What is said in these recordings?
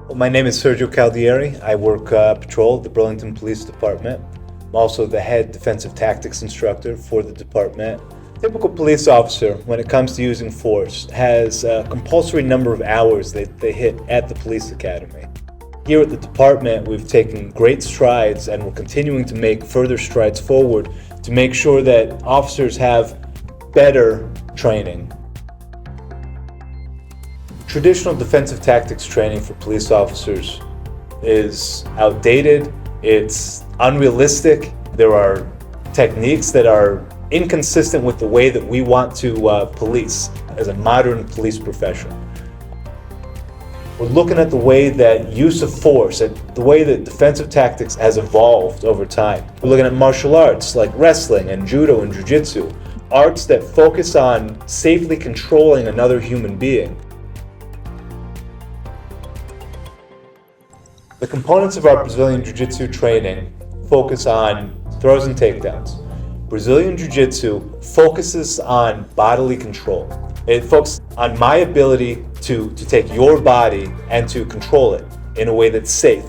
Well, my name is Sergio Caldieri. I work patrol at the Burlington Police Department. I'm also the Head Defensive Tactics Instructor for the department. Typical police officer, when it comes to using force, has a compulsory number of hours that they hit at the police academy. Here at the department, we've taken great strides and we're continuing to make further strides forward to make sure that officers have better training. Traditional defensive tactics training for police officers is outdated, it's unrealistic. There are techniques that are inconsistent with the way that we want to police as a modern police profession. We're looking at the way that use of force, at the way that defensive tactics has evolved over time. We're looking at martial arts like wrestling and judo and jiu-jitsu, arts that focus on safely controlling another human being. The components of our Brazilian Ji Jitsu training focus on throws and takedowns. Brazilian Ji Jitsu focuses on bodily control. It focuses on my ability to take your body and to control it in a way that's safe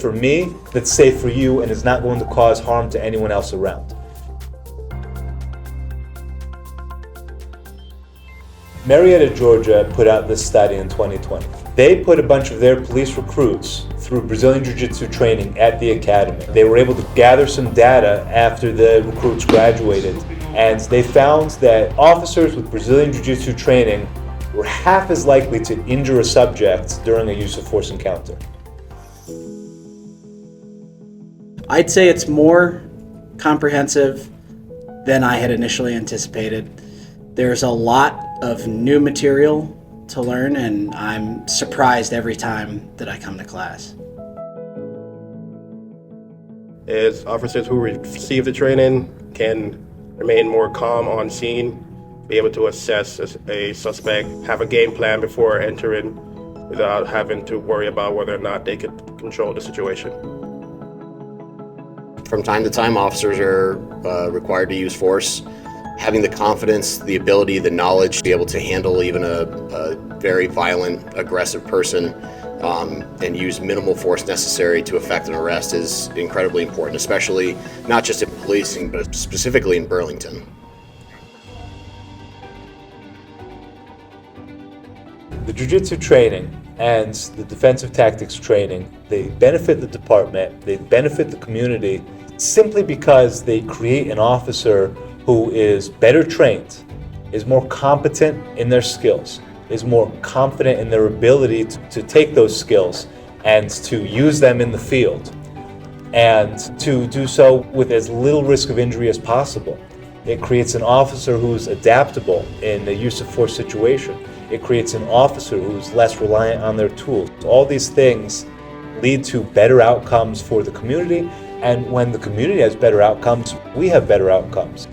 for me, that's safe for you, and is not going to cause harm to anyone else around. Marietta, Georgia put out this study in 2020. They put a bunch of their police recruits through Brazilian Ji Jitsu training at the academy. They were able to gather some data after the recruits graduated, and they found that officers with Brazilian Ji Jitsu training were half as likely to injure a subject during a use of force encounter. I'd say it's more comprehensive than I had initially anticipated. There's a lot of new material to learn, and I'm surprised every time that I come to class. As officers who receive the training can remain more calm on scene, be able to assess a suspect, have a game plan before entering without having to worry about whether or not they could control the situation. From time to time, officers are required to use force. Having the confidence, the ability, the knowledge to be able to handle even a very violent, aggressive person and use minimal force necessary to effect an arrest is incredibly important, especially not just in policing, but specifically in Burlington. The Jiu-Jitsu training and the defensive tactics training, they benefit the department, they benefit the community simply because they create an officer who is better trained, is more competent in their skills, is more confident in their ability to take those skills and to use them in the field, and to do so with as little risk of injury as possible. It creates an officer who's adaptable in the use of force situation. It creates an officer who's less reliant on their tools. All these things lead to better outcomes for the community, and when the community has better outcomes, we have better outcomes.